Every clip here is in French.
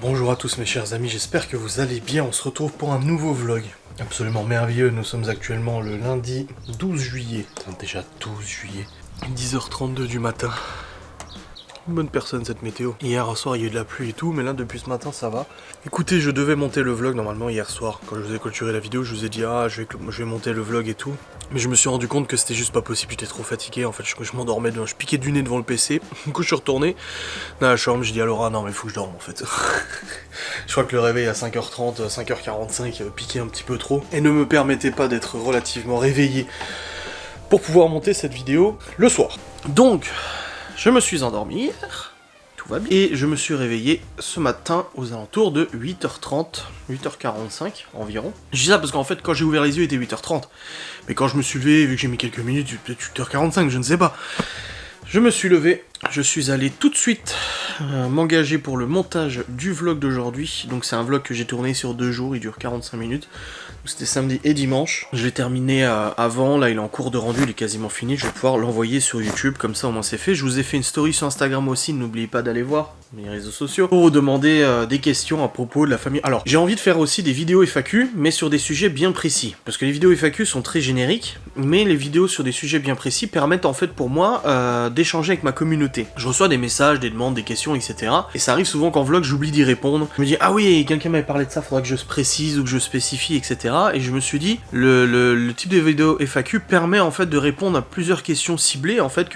Bonjour à tous mes chers amis, j'espère que vous allez bien, on se retrouve pour un nouveau vlog. Absolument merveilleux, nous sommes actuellement le lundi 12 juillet. Déjà 12 juillet. 10h32 du matin. Une bonne personne cette météo. Hier soir il y a eu de la pluie et tout, mais là depuis ce matin ça va. Écoutez, je devais monter le vlog normalement hier soir. Quand je vous ai clôturé la vidéo, je vous ai dit je vais monter le vlog et tout. Mais je me suis rendu compte que c'était juste pas possible, j'étais trop fatigué. En fait, je m'endormais, je piquais du nez devant le PC. Du coup, je suis retourné dans la chambre, j'ai dit à Laura, non mais faut que je dorme en fait. Je crois que le réveil à 5h30, 5h45 piquait un petit peu trop. Et ne me permettait pas d'être relativement réveillé pour pouvoir monter cette vidéo le soir. Donc, je me suis endormi hier. Tout va bien. Et je me suis réveillé ce matin aux alentours de 8h30, 8h45 environ. Je dis ça parce qu'en fait, quand j'ai ouvert les yeux, il était 8h30. Mais quand je me suis levé, vu que j'ai mis quelques minutes, peut-être 8h45, je ne sais pas. Je me suis levé, je suis allé tout de suite m'engager pour le montage du vlog d'aujourd'hui. Donc c'est un vlog que j'ai tourné sur 2 jours, il dure 45 minutes. C'était samedi et dimanche. Je l'ai terminé avant, là il est en cours de rendu, il est quasiment fini. Je vais pouvoir l'envoyer sur YouTube, comme ça au moins c'est fait. Je vous ai fait une story sur Instagram aussi, n'oubliez pas d'aller voir mes réseaux sociaux pour vous demander des questions à propos de la famille. Alors j'ai envie de faire aussi des vidéos FAQ, mais sur des sujets bien précis. Parce que les vidéos FAQ sont très génériques, mais les vidéos sur des sujets bien précis permettent en fait pour moi d'échanger avec ma communauté. Je reçois des messages, des demandes, des questions, etc. Et ça arrive souvent qu'en vlog j'oublie d'y répondre. Je me dis ah oui, quelqu'un m'avait parlé de ça, faudra que je précise ou que je spécifie, etc. Et je me suis dit, le type de vidéo FAQ permet en fait de répondre à plusieurs questions ciblées, en fait,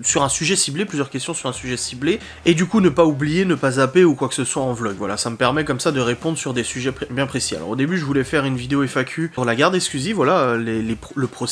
sur un sujet ciblé, plusieurs questions sur un sujet ciblé, et du coup ne pas oublier, ne pas zapper ou quoi que ce soit en vlog. Voilà, ça me permet comme ça de répondre sur des sujets bien précis. Alors au début je voulais faire une vidéo FAQ sur la garde exclusive, voilà,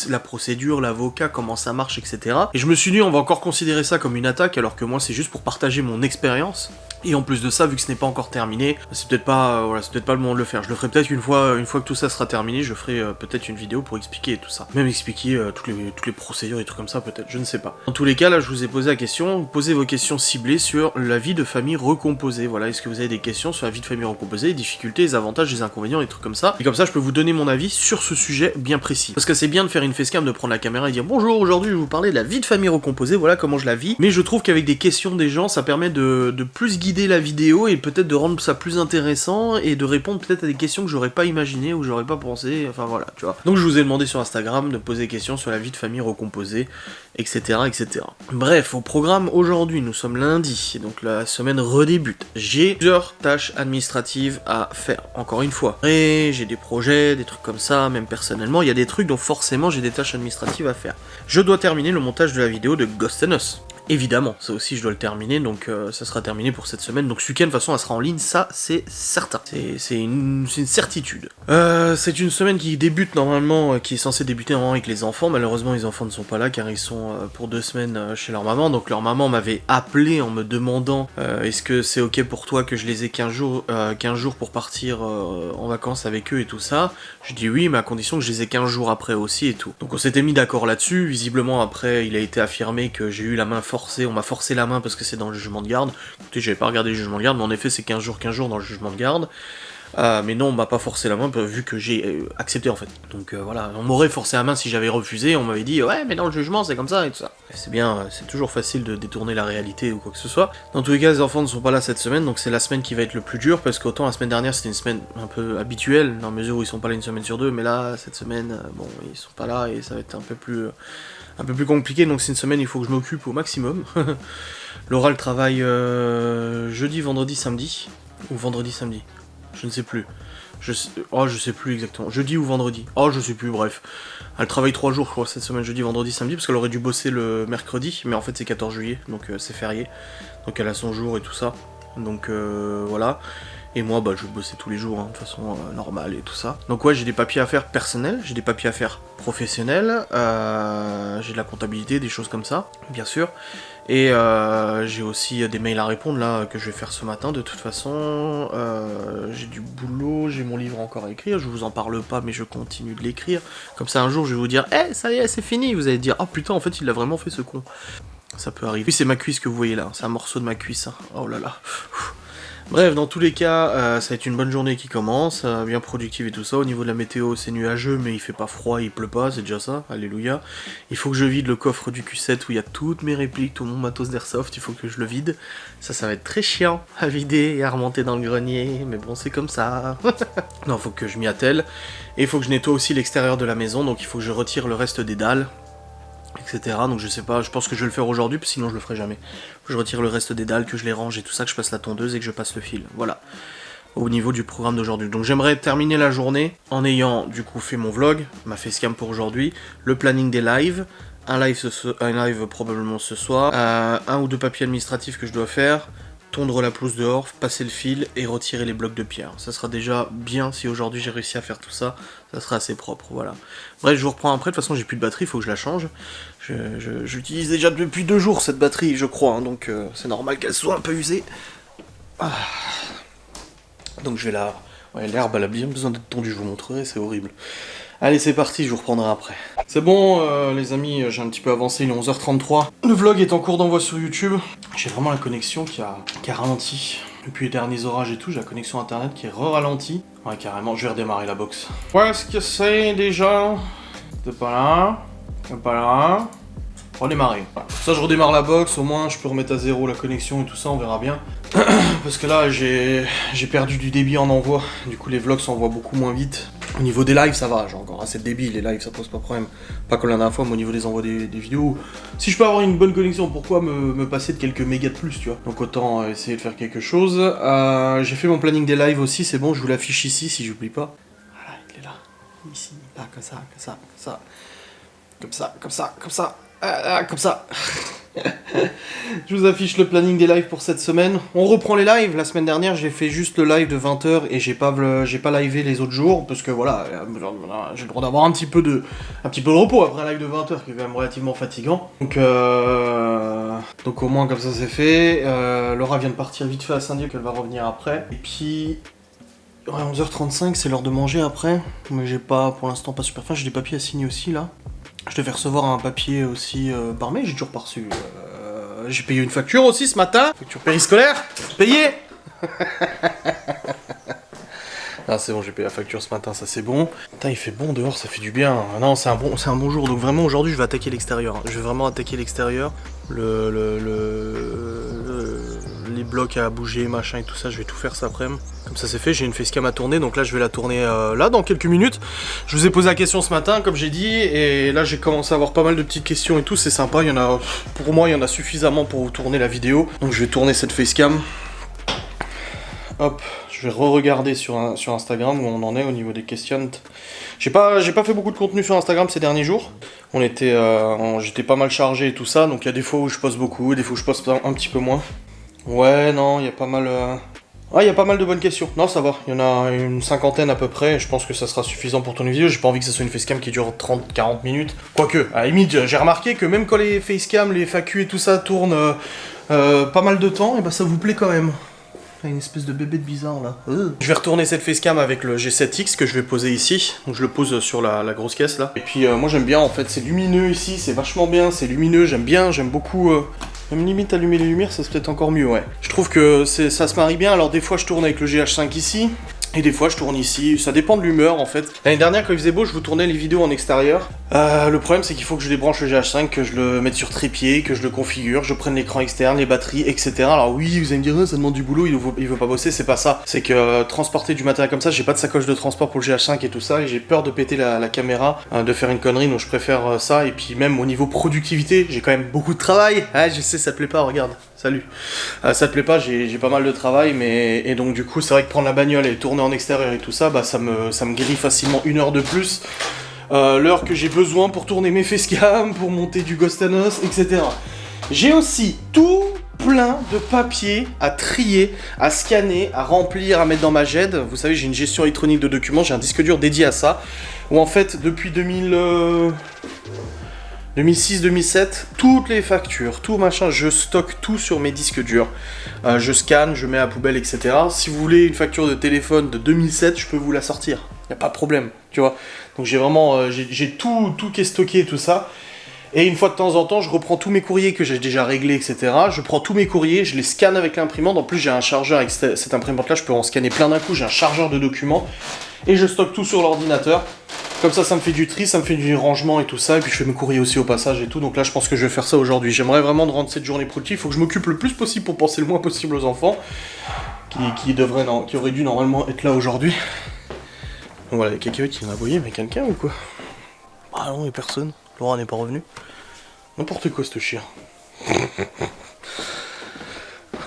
la procédure, l'avocat, comment ça marche, etc. Et je me suis dit on va encore considérer ça comme une attaque alors que moi c'est juste pour partager mon expérience. Et en plus de ça, vu que ce n'est pas encore terminé, c'est peut-être pas, c'est peut-être pas le moment de le faire. Je le ferai peut-être une fois que tout ça sera terminé, je ferai peut-être une vidéo pour expliquer tout ça. Même expliquer toutes les procédures et trucs comme ça, peut-être, je ne sais pas. En tous les cas, là, je vous ai posé la question, posez vos questions ciblées sur la vie de famille recomposée. Voilà, est-ce que vous avez des questions sur la vie de famille recomposée, les difficultés, les avantages, les inconvénients, les trucs comme ça. Et comme ça, je peux vous donner mon avis sur ce sujet bien précis. Parce que c'est bien de faire une facecam, de prendre la caméra et dire bonjour, aujourd'hui je vais vous parler de la vie de famille recomposée, voilà comment je la vis. Mais je trouve qu'avec des questions des gens, ça permet de plus guider la vidéo et peut-être de rendre ça plus intéressant et de répondre peut-être à des questions que j'aurais pas imaginées ou j'aurais pas pensé, enfin voilà, tu vois. Donc je vous ai demandé sur Instagram de poser des questions sur la vie de famille recomposée, etc., etc. Bref, au programme aujourd'hui, nous sommes lundi, et donc la semaine redébute. J'ai plusieurs tâches administratives à faire, encore une fois. Et j'ai des projets, des trucs comme ça, même personnellement, il y a des trucs dont forcément j'ai des tâches administratives à faire. Je dois terminer le montage de la vidéo de Ghost and Us. Évidemment, ça aussi je dois le terminer, donc ça sera terminé pour cette semaine. Donc ce week-end, de toute façon, elle sera en ligne, ça c'est certain. C'est une certitude. C'est une semaine qui débute normalement, qui est censée débuter normalement avec les enfants. Malheureusement, les enfants ne sont pas là car ils sont pour 2 semaines chez leur maman. Donc leur maman m'avait appelé en me demandant est-ce que c'est ok pour toi que je les ai 15 jours pour partir en vacances avec eux et tout ça. Je dis oui, mais à condition que je les ai 15 jours après aussi et tout. Donc on s'était mis d'accord là-dessus. Visiblement après, il a été affirmé que j'ai eu la main forcée, on m'a forcé la main parce que c'est dans le jugement de garde. Écoutez, j'avais pas regardé le jugement de garde, mais en effet c'est 15 jours dans le jugement de garde. Mais non, on m'a pas forcé la main vu que j'ai accepté en fait. Donc voilà, on m'aurait forcé la main si j'avais refusé, on m'avait dit ouais mais dans le jugement c'est comme ça et tout ça. C'est bien, c'est toujours facile de détourner la réalité ou quoi que ce soit. Dans tous les cas, les enfants ne sont pas là cette semaine, donc c'est la semaine qui va être le plus dur parce qu'autant la semaine dernière c'était une semaine un peu habituelle, dans la mesure où ils sont pas là une semaine sur 2, mais là cette semaine, bon ils sont pas là et ça va être un peu plus compliqué, donc c'est une semaine il faut que je m'occupe au maximum. Laura elle travaille jeudi, vendredi, samedi, ou vendredi, samedi. Je ne sais plus. Je sais plus exactement. Jeudi ou vendredi. Je sais plus, bref. Elle travaille 3 jours, je crois, cette semaine, jeudi, vendredi, samedi, parce qu'elle aurait dû bosser le mercredi, mais en fait c'est 14 juillet, donc c'est férié. Donc elle a son jour et tout ça. Donc voilà. Et moi, je vais bosser tous les jours, hein, de façon normale et tout ça. Donc ouais, j'ai des papiers à faire personnels, j'ai des papiers à faire professionnels, j'ai de la comptabilité, des choses comme ça, bien sûr. Et j'ai aussi des mails à répondre là que je vais faire ce matin de toute façon. J'ai du boulot, j'ai mon livre encore à écrire, je vous en parle pas mais je continue de l'écrire. Comme ça un jour je vais vous dire ça y est c'est fini, vous allez dire oh putain en fait il l'a vraiment fait ce con. Ça peut arriver. Oui c'est ma cuisse que vous voyez là, c'est un morceau de ma cuisse, hein. Oh là là. Bref, dans tous les cas, ça va être une bonne journée qui commence, bien productive et tout ça. Au niveau de la météo, c'est nuageux, mais il fait pas froid, il pleut pas, c'est déjà ça, alléluia. Il faut que je vide le coffre du Q7 où il y a toutes mes répliques, tout mon matos d'airsoft, il faut que je le vide. Ça va être très chiant à vider et à remonter dans le grenier, mais bon, c'est comme ça. Non, faut que je m'y attelle. Et il faut que je nettoie aussi l'extérieur de la maison, donc il faut que je retire le reste des dalles, etc. Donc je sais pas, je pense que je vais le faire aujourd'hui, sinon je le ferai jamais. Faut que je retire le reste des dalles, que je les range et tout ça, que je passe la tondeuse et que je passe le fil. Voilà. Au niveau du programme d'aujourd'hui. Donc j'aimerais terminer la journée en ayant du coup fait mon vlog, ma facecam pour aujourd'hui, le planning des lives, un live probablement ce soir, un ou deux papiers administratifs que je dois faire, tondre la pelouse dehors, passer le fil et retirer les blocs de pierre. Ça sera déjà bien si aujourd'hui j'ai réussi à faire tout ça, ça sera assez propre, voilà. Bref, je vous reprends après, de toute façon j'ai plus de batterie, il faut que je la change. J'utilise déjà depuis 2 jours cette batterie, je crois, hein, donc c'est normal qu'elle soit un peu usée. Ah. Donc je vais la... Ouais, l'herbe elle a bien besoin d'être tondue, je vous montrerai, c'est horrible. Allez, c'est parti, je vous reprendrai après. C'est bon, les amis, j'ai un petit peu avancé, il est 11h33. Le vlog est en cours d'envoi sur YouTube. J'ai vraiment la connexion qui a ralenti. Depuis les derniers orages et tout, j'ai la connexion internet qui est re-ralentie. Ouais, carrément, je vais redémarrer la box. Ouais, est-ce que c'est déjà... T'es pas là. T'es pas là. Redémarrer. Ça, je redémarre la box, au moins je peux remettre à zéro la connexion et tout ça, on verra bien. Parce que là, j'ai perdu du débit en envoi. Du coup, les vlogs s'envoient beaucoup moins vite. Au niveau des lives, ça va, j'ai encore assez de débit, les lives ça pose pas de problème. Pas comme la dernière fois, mais au niveau des envois des vidéos, si je peux avoir une bonne connexion, pourquoi me passer de quelques mégas de plus, tu vois. Donc autant essayer de faire quelque chose. J'ai fait mon planning des lives aussi, c'est bon, je vous l'affiche ici si j'oublie pas. Voilà, il est là, ici, là, comme ça, comme ça, comme ça. Comme ça, comme ça, comme ça. Comme ça. Je vous affiche le planning des lives pour cette semaine. On reprend les lives. La semaine dernière, j'ai fait juste le live de 20h et j'ai pas livé les autres jours parce que voilà, j'ai le droit d'avoir un petit peu de repos après un live de 20h qui est quand même relativement fatigant. Donc au moins comme ça c'est fait. Laura vient de partir vite fait à Saint-Dié, qu'elle va revenir après. Et puis ouais, 11h35, c'est l'heure de manger après. Mais j'ai pas pour l'instant pas super faim. J'ai des papiers à signer aussi là. Je devais recevoir un papier aussi par mail, j'ai toujours pas reçu. J'ai payé une facture aussi ce matin. Facture périscolaire, payée. Ah c'est bon, j'ai payé la facture ce matin, ça c'est bon. Putain, il fait bon dehors, ça fait du bien. Non, c'est un bon jour. Donc vraiment aujourd'hui, je vais attaquer l'extérieur. Je vais vraiment attaquer l'extérieur. Les blocs à bouger, machin et tout ça, je vais tout faire ça après-midi. Comme ça c'est fait, j'ai une facecam à tourner, donc là je vais la tourner là dans quelques minutes. Je vous ai posé la question ce matin, comme j'ai dit, et là j'ai commencé à avoir pas mal de petites questions et tout, c'est sympa, pour moi il y en a suffisamment pour vous tourner la vidéo. Donc je vais tourner cette facecam. Hop, je vais re-regarder sur Instagram où on en est au niveau des questions. J'ai pas fait beaucoup de contenu sur Instagram ces derniers jours. J'étais pas mal chargé et tout ça, donc il y a des fois où je poste beaucoup, des fois où je poste un petit peu moins. Ouais, non, il y a pas mal... il y a pas mal de bonnes questions. Non, ça va, il y en a une cinquantaine à peu près, je pense que ça sera suffisant pour tourner une vidéo. J'ai pas envie que ça soit une facecam qui dure 30-40 minutes. Quoique, à la limite, j'ai remarqué que même quand les facecam, les FAQ et tout ça tournent pas mal de temps, et bah ça vous plaît quand même. Une espèce de bébé de bizarre là. Je vais retourner cette facecam avec le G7X que je vais poser ici. Donc je le pose sur la grosse caisse là. Et puis moi j'aime bien en fait, c'est lumineux ici, c'est vachement bien, c'est lumineux, j'aime beaucoup... Même limite allumer les lumières, ça c'est peut-être encore mieux, ouais. Je trouve que ça se marie bien, alors des fois je tourne avec le GH5 ici, et des fois je tourne ici, ça dépend de l'humeur en fait. L'année dernière quand il faisait beau, je vous tournais les vidéos en extérieur. Le problème c'est qu'il faut que je débranche le GH5, que je le mette sur trépied, que je le configure, je prenne l'écran externe, les batteries, etc. Alors oui, vous allez me dire, ça demande du boulot, il veut pas bosser, c'est pas ça. C'est que transporter du matériel comme ça, j'ai pas de sacoche de transport pour le GH5 et tout ça, et j'ai peur de péter la caméra, de faire une connerie, donc je préfère ça. Et puis même au niveau productivité, j'ai quand même beaucoup de travail. Ah, je sais, ça te plaît pas, regarde. Salut. Ça te plaît pas, j'ai pas mal de travail, et donc du coup c'est vrai que prendre la bagnole et tourner en extérieur et tout ça, bah ça me grille facilement 1 heure de plus. L'heure que j'ai besoin pour tourner mes facecam, pour monter du Ghostanos, etc. J'ai aussi tout plein de papiers à trier, à scanner, à remplir, à mettre dans ma GED. Vous savez, j'ai une gestion électronique de documents, j'ai un disque dur dédié à ça, où en fait depuis 2006-2007, toutes les factures, tout machin, je stocke tout sur mes disques durs. Je scanne, je mets à la poubelle, etc. Si vous voulez une facture de téléphone de 2007, je peux vous la sortir. Y a pas de problème, tu vois. Donc j'ai vraiment, j'ai tout qui est stocké et tout ça. Et une fois de temps en temps, je reprends tous mes courriers que j'ai déjà réglés, etc. Je prends tous mes courriers, je les scanne avec l'imprimante. En plus, j'ai un chargeur avec cette imprimante-là, je peux en scanner plein d'un coup. J'ai un chargeur de documents. Et je stocke tout sur l'ordinateur. Comme ça me fait du tri, ça me fait du rangement et tout ça. Et puis je fais mes courriers aussi au passage et tout. Donc là, je pense que je vais faire ça aujourd'hui. J'aimerais vraiment de rendre cette journée productive. Il faut que je m'occupe le plus possible pour penser le moins possible aux enfants. Qui auraient dû normalement être là aujourd'hui. Donc voilà, il y a quelqu'un qui m'a envoyé, mais quelqu'un ou quoi? Ah non, il n'y a personne. Laura n'est pas revenue. N'importe quoi, ce chien.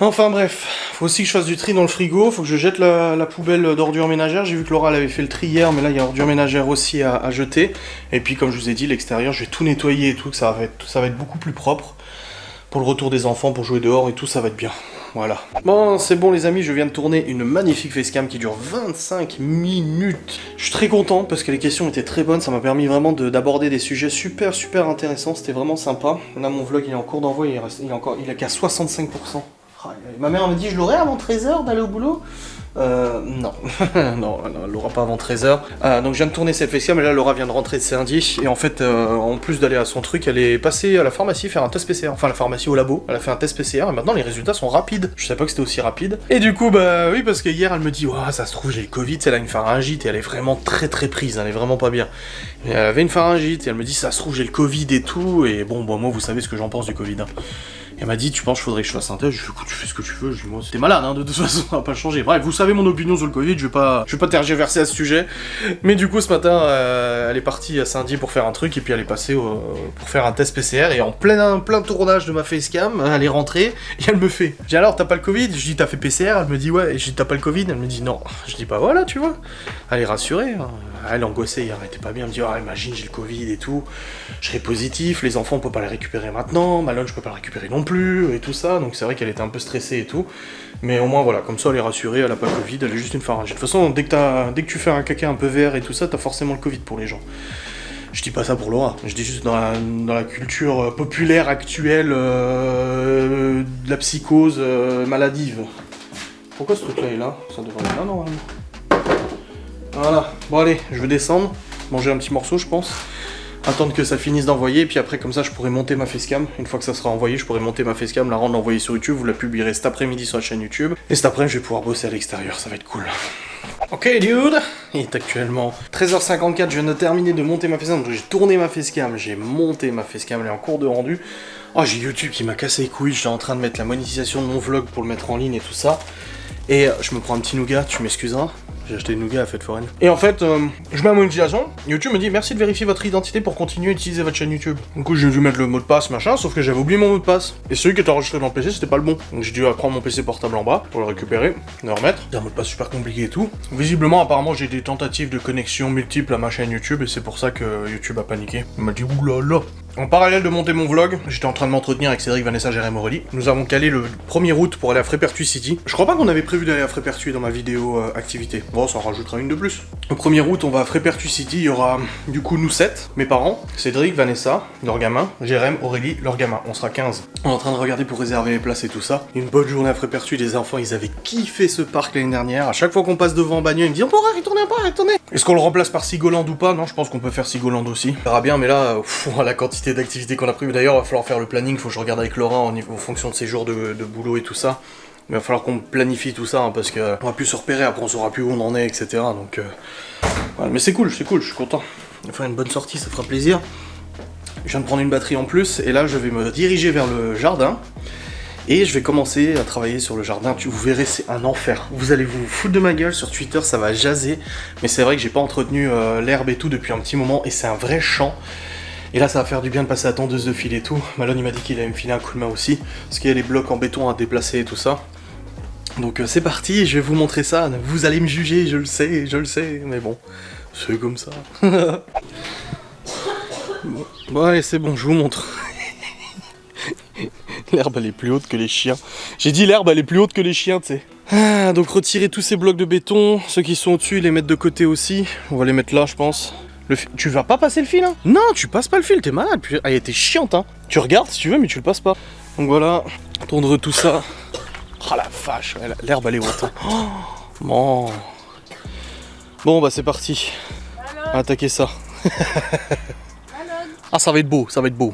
Enfin bref, faut aussi que je fasse du tri dans le frigo, faut que je jette la poubelle d'ordures ménagères. J'ai vu que Laura elle avait fait le tri hier, mais là il y a ordures ménagères aussi à jeter. Et puis comme je vous ai dit, l'extérieur, je vais tout nettoyer et tout, que ça va être beaucoup plus propre. Pour le retour des enfants, pour jouer dehors et tout, ça va être bien. Voilà. Bon, c'est bon les amis, je viens de tourner une magnifique facecam qui dure 25 minutes. Je suis très content parce que les questions étaient très bonnes, ça m'a permis vraiment d'aborder des sujets super intéressants, c'était vraiment sympa. Là mon vlog il est en cours d'envoi, il a qu'à 65%. Ma mère m'a dit je l'aurai avant 13h d'aller au boulot. Non. non, elle l'aura pas avant 13h. Donc je viens de tourner cette facecam et là Laura vient de rentrer de samedi. Et en fait, en plus d'aller à son truc, elle est passée à la pharmacie faire un test PCR. Enfin, la pharmacie au labo, elle a fait un test PCR et maintenant les résultats sont rapides. Je savais pas que c'était aussi rapide. Et du coup, bah oui, parce que hier elle me dit, oh, ça se trouve, j'ai le Covid, elle a une pharyngite et elle est vraiment très prise, elle est vraiment pas bien. Et elle avait une pharyngite et elle me dit, ça se trouve, j'ai le Covid et tout. Et bon, moi, vous savez ce que j'en pense du Covid. Hein. Elle m'a dit, tu penses qu'il faudrait que je fasse un test? Je lui ai dit, écoute, tu fais ce que tu veux. Je lui ai dit, moi, t'es malade, hein, de toute façon, ça va pas changer. Bref, vous savez mon opinion sur le Covid, je vais pas tergiverser à ce sujet. Mais du coup, ce matin, elle est partie à Saint-Denis pour faire un truc, et puis elle est passée pour faire un test PCR, et en plein tournage de ma facecam, elle est rentrée, et elle me fait, j'ai dit, alors, t'as pas le Covid? Je dis, t'as fait PCR? Elle me dit, ouais. Et je dis, t'as pas le Covid? Elle me dit, non. Je dis, bah voilà, tu vois. Elle est rassurée, hein. Elle angoissait hier, elle était pas bien, elle me dit, ah, imagine, j'ai le Covid et tout, je serai positif, les enfants, on peut pas les récupérer maintenant, Malone, je peux pas le récupérer non plus, et tout ça, donc c'est vrai qu'elle était un peu stressée et tout, mais au moins, voilà, comme ça, elle est rassurée, elle a pas le Covid, elle est juste une pharyngite. De toute façon, dès que tu fais un caca un peu vert et tout ça, t'as forcément le Covid pour les gens. Je dis pas ça pour Laura, je dis juste dans la culture populaire actuelle de la psychose maladive. Pourquoi ce truc-là est là? Ça devrait être là, normalement. Voilà, bon allez, je vais descendre, manger un petit morceau je pense, attendre que ça finisse d'envoyer, et puis après comme ça je pourrai monter ma facecam, une fois que ça sera envoyé je pourrai monter ma facecam, la rendre, l'envoyer sur YouTube, vous la publierez cet après-midi sur la chaîne YouTube, et cet après je vais pouvoir bosser à l'extérieur, ça va être cool. Ok dude, il est actuellement 13h54, je viens de terminer de monter ma facecam, donc j'ai tourné ma facecam, j'ai monté ma facecam, elle est en cours de rendu. Oh j'ai YouTube qui m'a cassé les couilles, j'étais en train de mettre la monétisation de mon vlog pour le mettre en ligne et tout ça, et je me prends un petit nougat, tu m'excuseras. J'ai acheté une nougat à Fête Foraine. Et en fait, je mets ma monétisation, YouTube me dit merci de vérifier votre identité pour continuer à utiliser votre chaîne YouTube. Du coup, j'ai dû mettre le mot de passe, machin, sauf que j'avais oublié mon mot de passe. Et celui qui était enregistré dans le PC, c'était pas le bon. Donc j'ai dû prendre mon PC portable en bas pour le récupérer, le remettre. C'est un mot de passe super compliqué et tout. Visiblement, apparemment, j'ai des tentatives de connexion multiples à ma chaîne YouTube et c'est pour ça que YouTube a paniqué. Il m'a dit oulala. En parallèle de monter mon vlog, j'étais en train de m'entretenir avec Cédric, Vanessa, Jérémy Aurélie. Nous avons calé le 1er août pour aller à Frépertuis City. Je crois pas qu'on avait prévu d'aller à Frépertuis dans ma vidéo activité. Bon, ça en rajoutera une de plus. Le 1er août, on va à Frépertuis City. Il y aura du coup nous 7, mes parents, Cédric, Vanessa, leur gamin, Jérémy, Aurélie, leur gamin. On sera 15. On est en train de regarder pour réserver les places et tout ça. Une bonne journée à Frépertuis. Les enfants, ils avaient kiffé ce parc l'année dernière. À chaque fois qu'on passe devant en bagnole, ils me disent on pourra retourner. Est-ce qu'on le remplace par Sigoland ou pas? Non, je pense qu'on peut faire Sigoland aussi. On verra bien, mais là, la quantité d'activités qu'on a prévu. D'ailleurs, il va falloir faire le planning. Faut que je regarde avec Laura en fonction de ses jours de boulot et tout ça. Il va falloir qu'on planifie tout ça, hein, parce qu'on va plus se repérer, après on saura plus où on en est, etc. Donc, voilà. Mais c'est cool, je suis content. On va faire une bonne sortie, ça fera plaisir. Je viens de prendre une batterie en plus, et là je vais me diriger vers le jardin. Et je vais commencer à travailler sur le jardin. Vous verrez, c'est un enfer. Vous allez vous foutre de ma gueule sur Twitter, ça va jaser. Mais c'est vrai que j'ai pas entretenu l'herbe et tout depuis un petit moment, et c'est un vrai champ. Et là, ça va faire du bien de passer à tondeuse de fil et tout. Malone, il m'a dit qu'il allait me filer un coup de main aussi, parce qu'il y a les blocs en béton à déplacer et tout ça. Donc c'est parti, je vais vous montrer ça. Vous allez me juger, je le sais, mais bon, c'est comme ça. Bon, allez, c'est bon, je vous montre. L'herbe, elle est plus haute que les chiens. J'ai dit l'herbe, elle est plus haute que les chiens, tu sais. Ah, donc retirer tous ces blocs de béton, ceux qui sont au-dessus, les mettre de côté aussi. On va les mettre là, je pense. Tu vas pas passer le fil, hein? Non, tu passes pas le fil, t'es malade. Elle était chiante, hein. Tu regardes si tu veux, mais tu le passes pas. Donc voilà, tondre tout ça. Oh la vache, ouais, l'herbe elle est haute. Oh, bon. Bon bah c'est parti. Attaquer ça. Ah, ça va être beau, ça va être beau.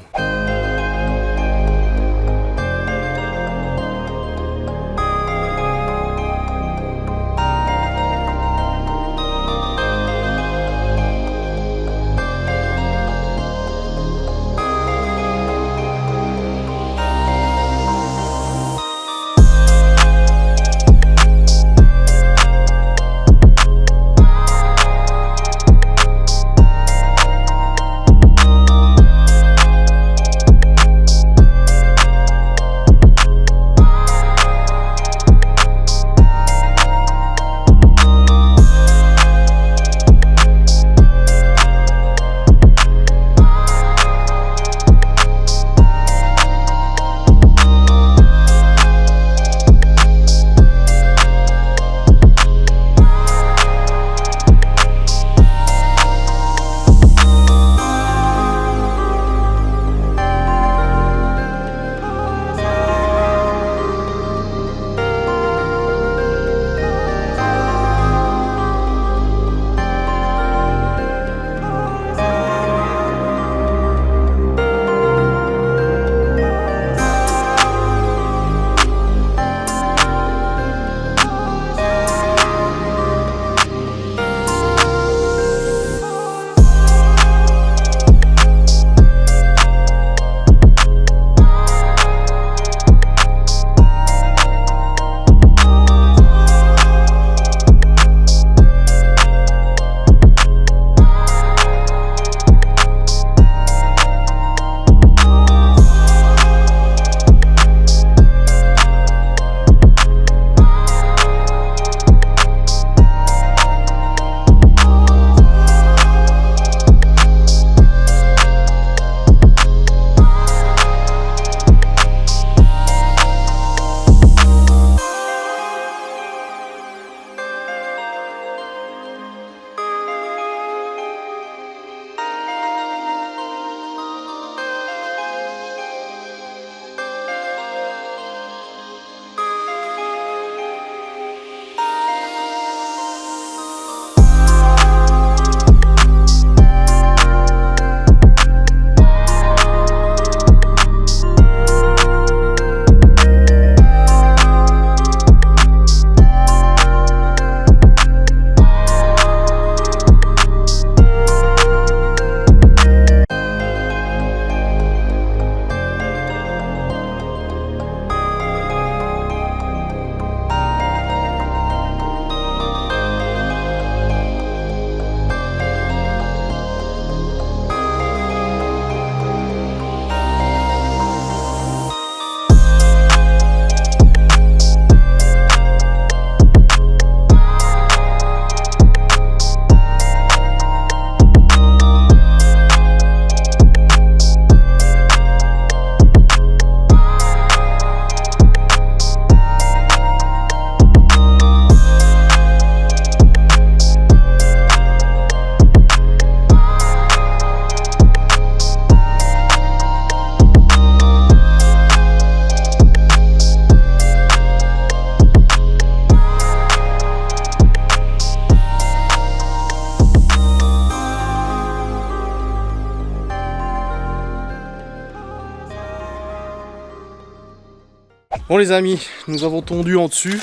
Bon les amis, nous avons tondu en dessus,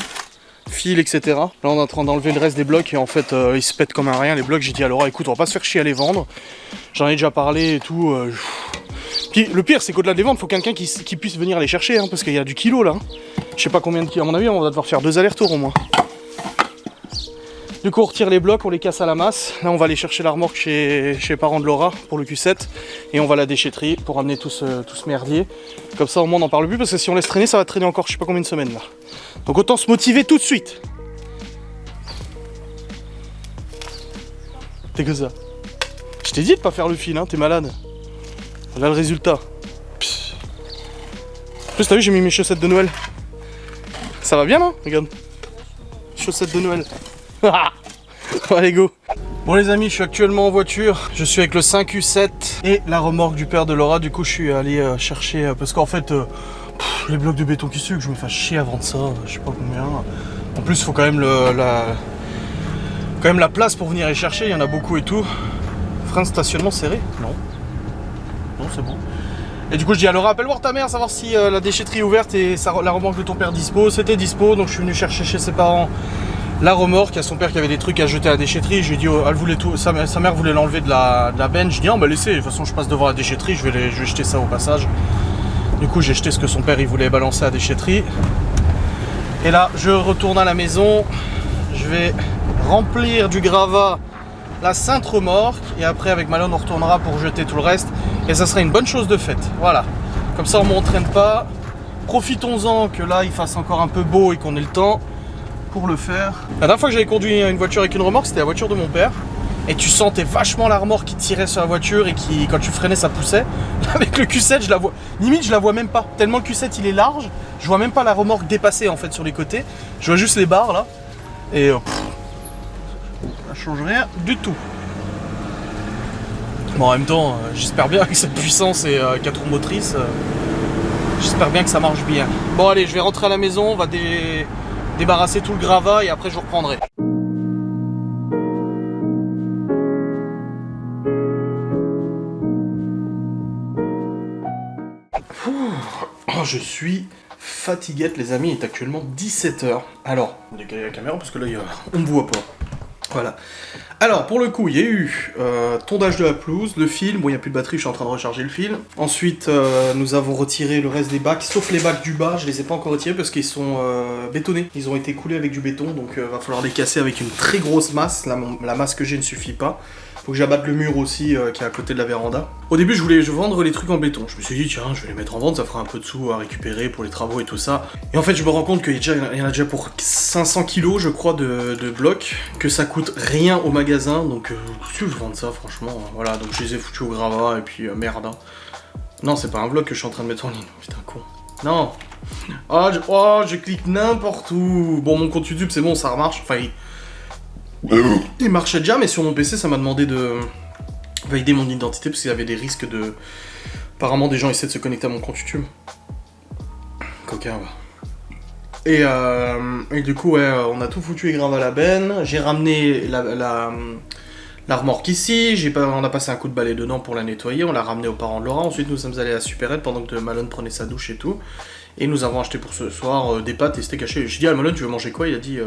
fil, etc. Là on est en train d'enlever le reste des blocs et en fait ils se pètent comme un rien les blocs. J'ai dit à Laura, écoute, on va pas se faire chier à les vendre. J'en ai déjà parlé et tout. Puis le pire c'est qu'au-delà des ventes, faut quelqu'un qui puisse venir les chercher, hein, parce qu'il y a du kilo là. Je sais pas combien de kilos, à mon avis on va devoir faire 2 allers-retours au moins. Du coup on retire les blocs, on les casse à la masse. Là on va aller chercher la remorque chez les parents de Laura pour le Q7 et on va à la déchetterie pour amener tout ce merdier. Comme ça au moins on n'en parle plus, parce que si on laisse traîner ça va traîner encore je sais pas combien de semaines là. Donc autant se motiver tout de suite. T'es que ça. Je t'ai dit de pas faire le fil, hein, t'es malade. Là le résultat. Psst. En plus t'as vu j'ai mis mes chaussettes de Noël. Ça va bien non? Regarde. Chaussettes de Noël. Allez go. Bon les amis, je suis actuellement en voiture. Je suis avec le 5U7 et la remorque du père de Laura. Du coup je suis allé chercher, parce qu'en fait les blocs de béton qui suent, je me fais chier à vendre ça, je sais pas combien. En plus il faut quand même la place pour venir les chercher, il y en a beaucoup et tout. Frein de stationnement serré? Non. c'est bon. Et du coup je dis à Laura, appelle voir ta mère, savoir si la déchetterie est ouverte et la remorque de ton père dispo. C'était dispo, donc je suis venu chercher chez ses parents la remorque. Il y a son père qui avait des trucs à jeter à la déchetterie. Je lui ai dit, elle voulait tout, sa mère voulait l'enlever de la benne. Je dis, non bah laissez, de toute façon je passe devant la déchetterie, je vais jeter ça au passage. Du coup j'ai jeté ce que son père il voulait balancer à la déchetterie. Et là je retourne à la maison, je vais remplir du gravat la sainte remorque et après avec Malone on retournera pour jeter tout le reste et ça sera une bonne chose de faite. Voilà, comme ça on m'entraîne pas, profitons-en que là il fasse encore un peu beau et qu'on ait le temps pour le faire. La dernière fois que j'avais conduit une voiture avec une remorque, c'était la voiture de mon père et tu sentais vachement la remorque qui tirait sur la voiture et qui, quand tu freinais, ça poussait. Avec le Q7 je la vois, limite je la vois même pas, tellement le Q7 il est large, je vois même pas la remorque dépasser en fait sur les côtés, je vois juste les barres là et ça change rien du tout. Bon, en même temps, j'espère bien que cette puissance et 4 roues motrices, j'espère bien que ça marche bien. Bon allez, je vais rentrer à la maison, on va débarrasser tout le gravat et après je reprendrai. Oh, je suis fatigué les amis, il est actuellement 17h. Alors, on va décaler la caméra parce que là on me voit pas. Voilà. Alors, pour le coup, il y a eu tondage de la pelouse, le fil. Bon, il n'y a plus de batterie, je suis en train de recharger le fil. Ensuite, nous avons retiré le reste des bacs, sauf les bacs du bas. Je les ai pas encore retirés parce qu'ils sont bétonnés. Ils ont été coulés avec du béton, donc va falloir les casser avec une très grosse masse. Là, la masse que j'ai ne suffit pas. Faut que j'abatte le mur aussi qui est à côté de la véranda. Au début, je voulais vendre les trucs en béton. Je me suis dit, tiens, je vais les mettre en vente, ça fera un peu de sous à récupérer pour les travaux et tout ça. Et en fait, je me rends compte qu'il y en a déjà pour 500 kilos, je crois, de blocs, que ça coûte rien au magasin. Donc, si je vends ça, franchement, voilà. Donc, je les ai foutus au gravat et puis merde. Hein. Non, c'est pas un vlog que je suis en train de mettre en ligne. Putain, con. Non. Oh, je clique n'importe où. Bon, mon compte YouTube, c'est bon, ça remarche. Enfin, il marchait déjà, mais sur mon PC, ça m'a demandé de valider mon identité parce qu'il y avait des risques de. Apparemment, des gens essaient de se connecter à mon compte YouTube. Coquin, va. Et du coup, ouais, on a tout foutu et gravé à la benne. J'ai ramené la remorque ici. On a passé un coup de balai dedans pour la nettoyer. On l'a ramené aux parents de Laura. Ensuite, nous sommes allés à la supérette pendant que Malone prenait sa douche et tout. Et nous avons acheté pour ce soir des pâtes et steak haché. J'ai dit à Malone, tu veux manger quoi? Il a dit.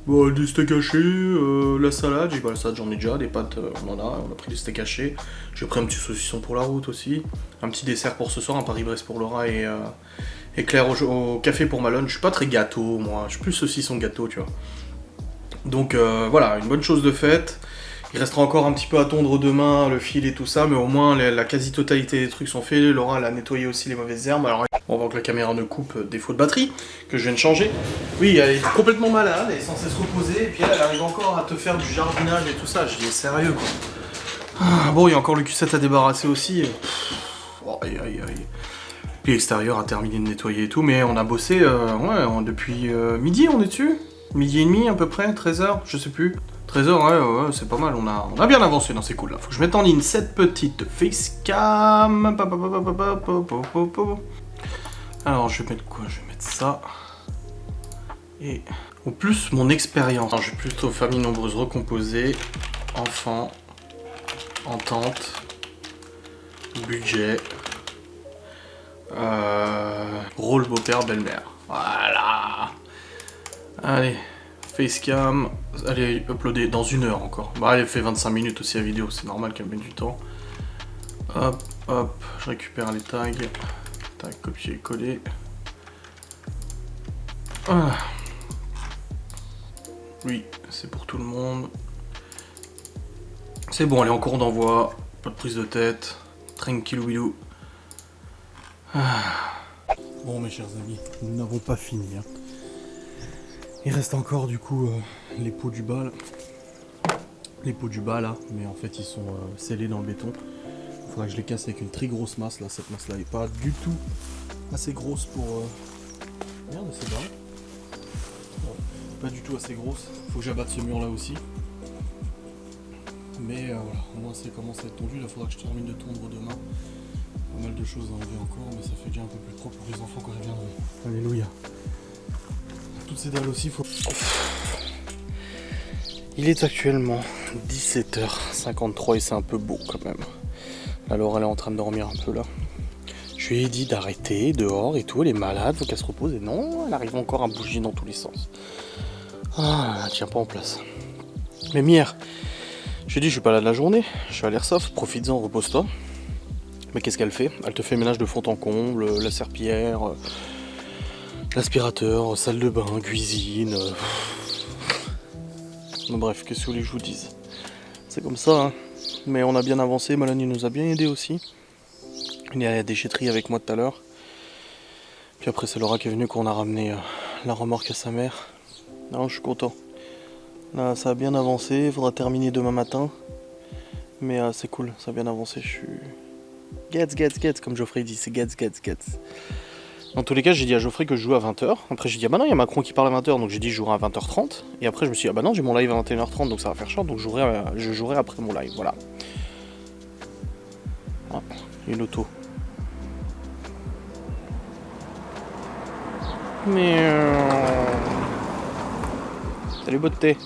Bon, des steaks hachés, la salade, j'ai dit bah la salade j'en ai déjà, des pâtes on a pris des steaks hachés, j'ai pris un petit saucisson pour la route aussi, un petit dessert pour ce soir, un Paris-Brest pour Laura et Claire au café pour Malone. Je suis pas très gâteau moi, je suis plus saucisson gâteau tu vois. Donc voilà, une bonne chose de faite. Il restera encore un petit peu à tondre demain, le fil et tout ça, mais au moins la quasi-totalité des trucs sont faits. Laura elle a nettoyé aussi les mauvaises herbes. Alors on voit que la caméra ne coupe défaut de batterie, que je viens de changer. Oui, elle est complètement malade, elle est censée se reposer, et puis elle arrive encore à te faire du jardinage et tout ça. Je dis sérieux quoi. Ah, bon, il y a encore le Q7 à débarrasser aussi. Oh, aïe aïe aïe. Puis l'extérieur a terminé de nettoyer et tout, mais on a bossé depuis midi, on est dessus. Midi et demi à peu près, 13h, je sais plus. 13h, ouais, c'est pas mal, on a bien avancé dans ces coups là. Faut que je mette en ligne cette petite facecam. Alors je vais mettre quoi? Je vais mettre ça. Et au plus mon expérience. Alors, je vais plutôt famille nombreuse recomposée, enfant, entente, budget, rôle beau-père, belle-mère. Voilà. Allez. Facecam, allez uploader dans 1 heure encore. Bah elle fait 25 minutes aussi la vidéo, c'est normal qu'elle mette du temps. Hop, hop, je récupère les tags. Tac, copier-coller. Ah. Oui, c'est pour tout le monde. C'est bon, elle est en cours d'envoi. Pas de prise de tête. Tranquillou. Ah. Bon mes chers amis, nous n'avons pas fini. Hein. Il reste encore du coup les pots du bas là. Les pots du bas là, mais en fait ils sont scellés dans le béton. Il faudra que je les casse avec une très grosse masse là. Cette masse là est pas du tout assez grosse pour. Merde, c'est pas. Pas du tout assez grosse. Faut que j'abatte ce mur là aussi. Mais voilà, au moins c'est commence à être tondu. Il faudra que je termine de tondre demain. Pas mal de choses à enlever encore, mais ça fait déjà un peu plus propre pour les enfants quand ils viendront. Alléluia. Toutes ces dalles aussi, faut... Il est actuellement 17h53 et c'est un peu beau quand même. Là, Laura, elle est en train de dormir un peu là. Je lui ai dit d'arrêter dehors et tout, elle est malade, faut qu'elle se repose. Et non, elle arrive encore à bouger dans tous les sens. Ah, elle tient pas en place. Mais Mire, je lui ai dit, je suis pas là de la journée, je suis à l'airsoft, profites-en, repose-toi. Mais qu'est-ce qu'elle fait? Elle te fait ménage de fond en comble, la serpillière, l'aspirateur, salle de bain, cuisine. Bref, qu'est-ce que vous voulez que je vous dise? C'est comme ça, hein. Mais on a bien avancé, Mélanie nous a bien aidé aussi. Il est à la déchetterie avec moi tout à l'heure. Puis après c'est Laura qui est venue qu'on a ramené la remorque à sa mère. Non, je suis content. Là ça a bien avancé, il faudra terminer demain matin. Mais c'est cool, ça a bien avancé. Je suis... Gets, comme Geoffrey dit, c'est gets. Dans tous les cas, j'ai dit à Geoffrey que je joue à 20h. Après j'ai dit, ah bah non, il y a Macron qui parle à 20h, donc j'ai dit je jouerai à 20h30. Et après je me suis dit, ah bah non, j'ai mon live à 21h30, donc ça va faire short, donc je jouerai après mon live, voilà. Ah, une auto. Mais... Salut Beauté.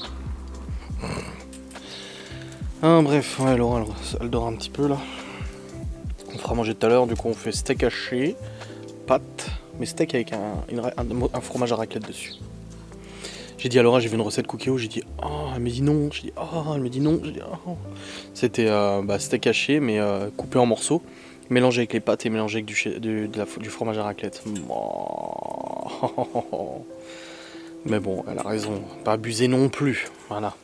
Bref, ouais, Laura, elle dort un petit peu là. On fera manger tout à l'heure, du coup on fait steak haché, pâtes, mais steak avec un fromage à raclette dessus. J'ai dit à Laura, j'ai vu une recette Cookéo, j'ai dit oh, elle me dit non, j'ai dit oh, elle me dit non, j'ai dit oh. C'était steak haché mais coupé en morceaux, mélangé avec les pâtes et mélangé avec du fromage à raclette. Oh. Mais bon, elle a raison, pas abuser non plus, voilà.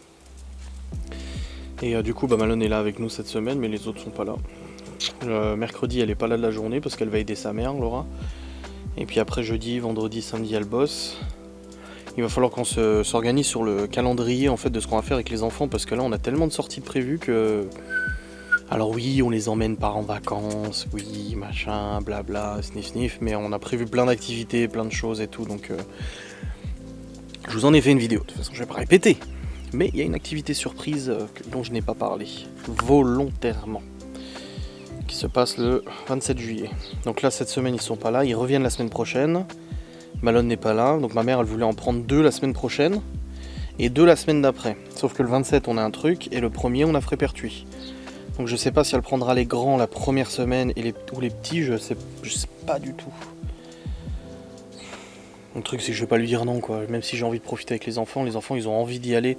Et du coup, Malone est là avec nous cette semaine, mais les autres sont pas là. Mercredi, elle est pas là de la journée parce qu'elle va aider sa mère, Laura. Et puis après, jeudi, vendredi, samedi, elle bosse. Il va falloir qu'on s'organise sur le calendrier en fait de ce qu'on va faire avec les enfants parce que là, on a tellement de sorties de prévues que... Alors oui, on les emmène pas en vacances, oui, machin, blabla, sniff, mais on a prévu plein d'activités, plein de choses et tout, donc... Je vous en ai fait une vidéo, de toute façon, je vais pas répéter. Mais il y a une activité surprise dont je n'ai pas parlé, volontairement, qui se passe le 27 juillet. Donc là, cette semaine, ils sont pas là, ils reviennent la semaine prochaine. Malone n'est pas là, donc ma mère, elle voulait en prendre 2 la semaine prochaine, et 2 la semaine d'après. Sauf que le 27, on a un truc, et le premier, on a Frépertuis. Donc je sais pas si elle prendra les grands la première semaine, ou les petits, je sais pas du tout. Le truc c'est que je vais pas lui dire non quoi, même si j'ai envie de profiter avec les enfants ils ont envie d'y aller.